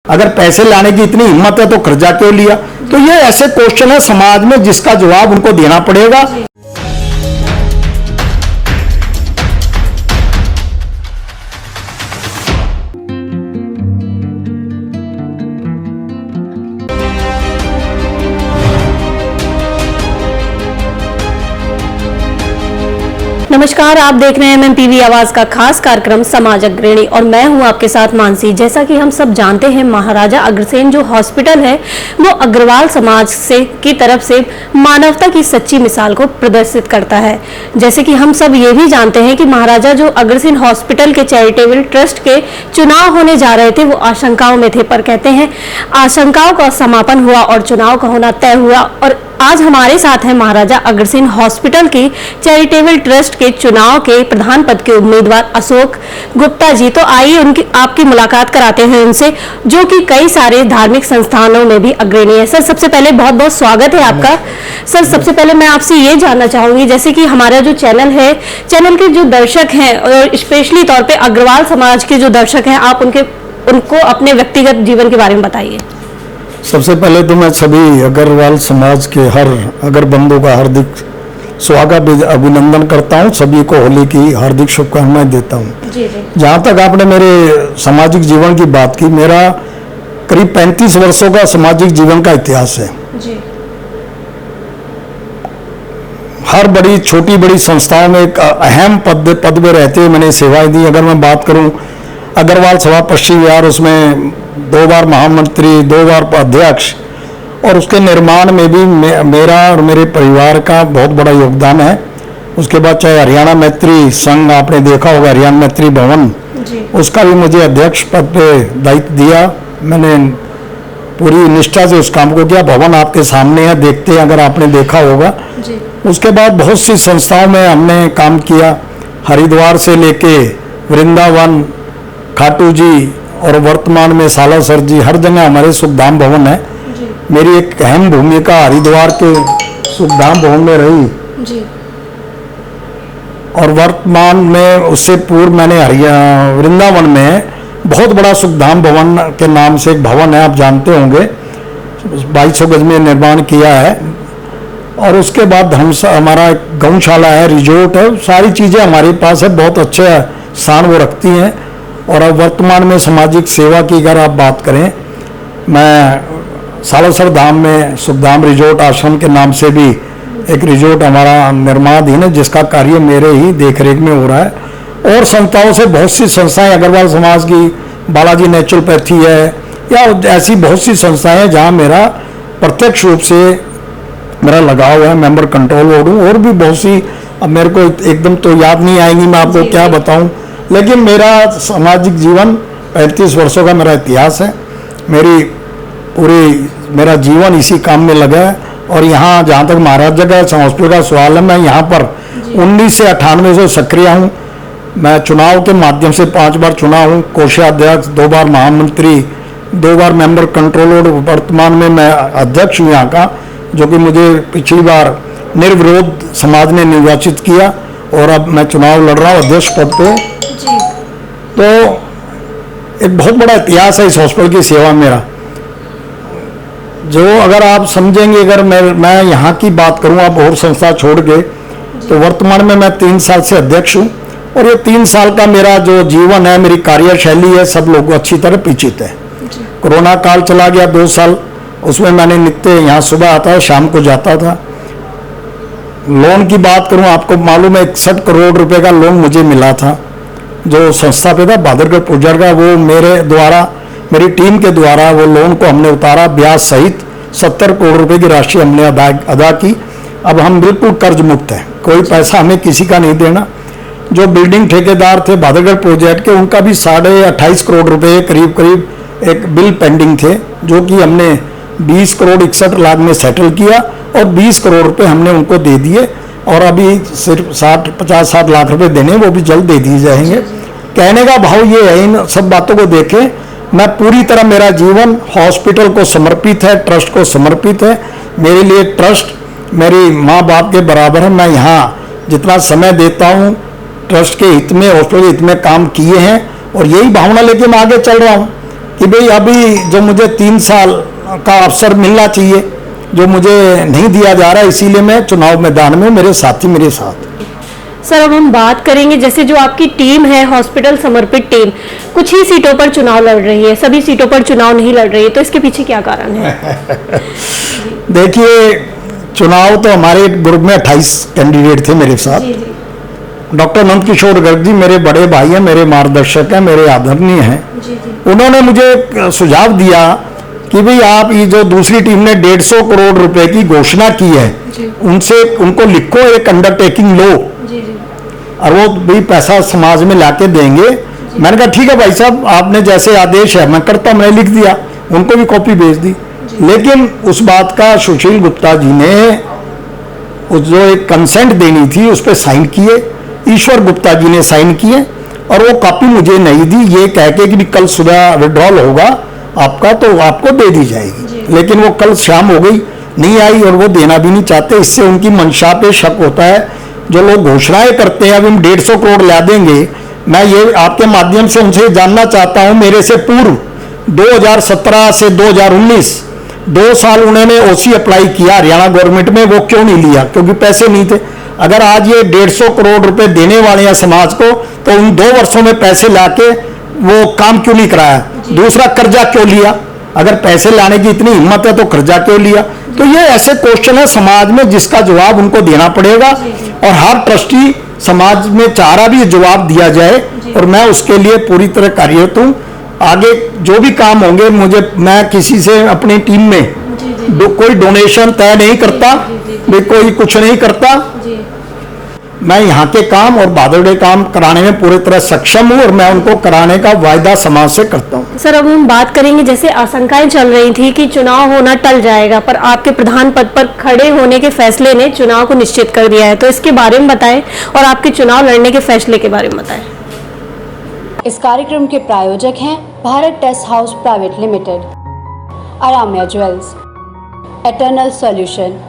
अगर पैसे लाने की इतनी हिम्मत है तो कर्जा क्यों लिया? तो ये ऐसे क्वेश्चन है समाज में जिसका जवाब उनको देना पड़ेगा। नमस्कार, आप देख रहे हैं MMTV आवाज का खास कार्यक्रम समाज अग्रणी और मैं हूं आपके साथ मानसी। जैसा कि हम सब जानते हैं, महाराजा अग्रसेन जो हॉस्पिटल है वो अग्रवाल समाज से की तरफ से मानवता की सच्ची मिसाल को प्रदर्शित करता है। जैसे कि हम सब ये भी जानते हैं कि महाराजा जो अग्रसेन हॉस्पिटल के चैरिटेबल ट्रस्ट के चुनाव होने जा रहे थे वो आशंकाओं में थे, पर कहते हैं आशंकाओं का समापन हुआ और चुनाव का होना तय हुआ। और आज हमारे साथ हैं महाराजा अग्रसेन हॉस्पिटल के चैरिटेबल ट्रस्ट के चुनाव के प्रधान पद के उम्मीदवार अशोक गुप्ता जी। तो आइए उनकी आपकी मुलाकात कराते हैं उनसे, जो कि कई सारे धार्मिक संस्थानों में भी अग्रणी है। सर, सबसे पहले बहुत बहुत स्वागत है आपका। सर, सबसे पहले मैं आपसे ये जानना चाहूंगी, जैसे कि हमारा जो चैनल है, चैनल के जो दर्शक हैं और स्पेशली तौर पर अग्रवाल समाज के जो दर्शक हैं, आप उनको अपने व्यक्तिगत जीवन के बारे में बताइए। सबसे पहले तो मैं सभी अग्रवाल समाज के हर अगर बंधु का हार्दिक स्वागत अभिनंदन करता हूं। सभी को होली की हार्दिक शुभकामनाएं देता हूं। जहां तक आपने मेरे सामाजिक जीवन की बात की, मेरा करीब 35 वर्षों का सामाजिक जीवन का इतिहास है जी। हर बड़ी छोटी बड़ी संस्थाओं में एक अहम पद में रहते हुए मैंने सेवाएं दी। अगर मैं बात करूं अग्रवाल सभा पश्चिम बिहार, उसमें 2 बार महामंत्री, 2 बार अध्यक्ष, और उसके निर्माण में भी मेरा और मेरे परिवार का बहुत बड़ा योगदान है। उसके बाद चाहे हरियाणा मैत्री संघ, आपने देखा होगा हरियाणा मैत्री भवन, उसका भी मुझे अध्यक्ष पद पे दायित्व दिया। मैंने पूरी निष्ठा से उस काम को किया। भवन आपके सामने है, देखते हैं अगर आपने देखा होगा। उसके बाद बहुत सी संस्थाओं में हमने काम किया, हरिद्वार से लेके वृंदावन, खाटू जी और वर्तमान में सालासर जी, हर जगह हमारे सुखधाम भवन है। मेरी एक अहम भूमिका हरिद्वार के सुखधाम भवन में रही जी। और वर्तमान में उससे पूर्व मैंने वृंदावन में बहुत बड़ा सुखधाम भवन के नाम से एक भवन है, आप जानते होंगे, 2200 गज में निर्माण किया है। और उसके बाद हमारा एक गौशाला है, रिजोर्ट है, सारी चीज़ें हमारे पास है, बहुत अच्छे स्थान वो रखती हैं। और अब वर्तमान में सामाजिक सेवा की अगर आप बात करें, मैं सालासर धाम में सुखधाम रिजोर्ट आश्रम के नाम से भी एक रिजोर्ट हमारा निर्माणाधीन है, जिसका कार्य मेरे ही देखरेख में हो रहा है। और संस्थाओं से बहुत सी संस्थाएं, अग्रवाल समाज की बालाजी नेचुरोपैथी है, या ऐसी बहुत सी संस्थाएं हैं जहां मेरा प्रत्यक्ष रूप से मेरा लगाव है। मेंबर कंट्रोल बोर्ड हूँ, और भी बहुत सी, अब मेरे को एकदम तो याद नहीं आएंगी, मैं आपको क्या बताऊँ। लेकिन मेरा सामाजिक जीवन 35 वर्षों का मेरा इतिहास है। मेरा जीवन इसी काम में लगा है। और यहाँ जहाँ तक महाराजा का हॉस्पिटल का सवाल है, मैं यहाँ पर 19 से 98 से सक्रिय हूँ। मैं चुनाव के माध्यम से 5 बार चुना हूँ, कोषाध्यक्ष, 2 बार महामंत्री, 2 बार मेंबर कंट्रोलर। वर्तमान में मैं अध्यक्ष हूँ यहाँ का, जो कि मुझे पिछली बार निर्विरोध समाज ने निर्वाचित किया, और अब मैं चुनाव लड़ रहा हूँ अध्यक्ष पद पे। तो एक बहुत बड़ा इतिहास है इस हॉस्पिटल की सेवा मेरा, जो अगर आप समझेंगे, अगर मैं यहाँ की बात करूँ, आप और संस्था छोड़ के, तो वर्तमान में मैं 3 साल से अध्यक्ष हूँ। और ये 3 साल का मेरा जो जीवन है, मेरी कार्यशैली है, सब लोग अच्छी तरह परिचित है। कोरोना काल चला गया 2 साल, उसमें मैंने नित्य यहाँ सुबह आता है, शाम को जाता था। लोन की बात करूँ, आपको मालूम है 61 करोड़ रुपए का लोन मुझे मिला था, जो संस्था पे था बादरगढ़ पुजर का। वो मेरे द्वारा, मेरी टीम के द्वारा वो लोन को हमने उतारा, ब्याज सहित 70 करोड़ रुपए की राशि हमने अदा की। अब हम बिल्कुल कर्ज मुक्त हैं, कोई पैसा हमें किसी का नहीं देना। जो बिल्डिंग ठेकेदार थे बादरगढ़ प्रोजेक्ट के, उनका भी 28.5 करोड़ रुपए करीब एक बिल पेंडिंग थे, जो कि हमने 20 करोड़ 61 लाख में सेटल किया, और 20 करोड़ रुपए हमने उनको दे दिए। और अभी सिर्फ 50-60 लाख रुपए देने, वो भी जल्द दे दिए जाएंगे। कहने का भाव ये है, इन सब बातों को देखें, मैं पूरी तरह, मेरा जीवन हॉस्पिटल को समर्पित है, ट्रस्ट को समर्पित है। मेरे लिए ट्रस्ट मेरी माँ बाप के बराबर है। मैं यहाँ जितना समय देता हूँ ट्रस्ट के हित में, हॉस्पिटल के हित में काम किए हैं, और यही भावना लेके मैं आगे चल रहा हूँ। कि भाई अभी जो मुझे 3 साल का अवसर मिलना चाहिए, जो मुझे नहीं दिया जा रहा, इसीलिए मैं चुनाव मैदान में, मेरे साथी मेरे साथ। सर अब हम बात करेंगे, जैसे जो आपकी टीम है, हॉस्पिटल समर्पित टीम, कुछ ही सीटों पर चुनाव लड़ रही है, सभी सीटों पर चुनाव नहीं लड़ रही है, तो इसके पीछे क्या कारण है? देखिए, चुनाव तो हमारे ग्रुप में 28 कैंडिडेट थे मेरे साथ। जी जी डॉक्टर नंद किशोर गर्ग जी मेरे बड़े भाई हैं, मेरे मार्गदर्शक हैं, मेरे आदरणीय हैं। जी जी उन्होंने मुझे सुझाव दिया कि भाई आप ये जो दूसरी टीम ने 150 करोड़ रुपए की घोषणा की है, उनसे उनको लिखो एक अंडरटेकिंग लो, जी जी और वो भी पैसा समाज में लाके देंगे। मैंने कहा ठीक है भाई साहब, आपने जैसे आदेश है मैं करता, मैंने लिख दिया, उनको भी कॉपी भेज दी। लेकिन उस बात का सुशील गुप्ता जी ने उस जो एक कंसेंट देनी थी उस पर साइन किए, ईश्वर गुप्ता जी ने साइन किए, और वो कॉपी मुझे नहीं दी, ये कह के कि भी कल सुबह विड्रॉल होगा आपका तो आपको दे दी जाएगी। लेकिन वो कल शाम हो गई, नहीं आई, और वो देना भी नहीं चाहते। इससे उनकी मंशा पे शक होता है। जो लोग घोषणाएं करते हैं अब हम 150 करोड़ ला देंगे, मैं ये आपके माध्यम से उनसे जानना चाहता हूं, मेरे से पूर्व 2017 से 2019 2 साल उन्होंने ओसी अप्लाई किया हरियाणा गवर्नमेंट में, वो क्यों नहीं लिया? क्योंकि पैसे नहीं थे। अगर आज ये 150 करोड़ रुपए देने वाले हैं समाज को, तो उन 2 वर्षों में पैसे लाके वो काम क्यों नहीं कराया? दूसरा, कर्जा क्यों लिया? अगर पैसे लाने की इतनी हिम्मत है तो कर्जा क्यों लिया? तो ये ऐसे क्वेश्चन है समाज में जिसका जवाब उनको देना पड़ेगा, और हर ट्रस्टी समाज में चाह रहा भी जवाब दिया जाए, और मैं उसके लिए पूरी तरह कार्यरत हूँ। आगे जो भी काम होंगे, मैं किसी से अपनी टीम में कोई डोनेशन तय नहीं करता, मैं कोई कुछ नहीं करता। मैं यहाँ के काम और बादल काम कराने में पूरी तरह सक्षम हूँ, और मैं उनको कराने का वायदा समाज से करता हूँ। सर अब हम बात करेंगे, जैसे आशंकाएं चल रही थी कि चुनाव होना टल जाएगा, पर आपके प्रधान पद पर खड़े होने के फैसले ने चुनाव को निश्चित कर दिया है, तो इसके बारे में बताएं, और आपके चुनाव लड़ने के फैसले के बारे में बताएं। इस कार्यक्रम के प्रायोजक हैं Bharat test house private limited, Aramya jewels, eternal solution,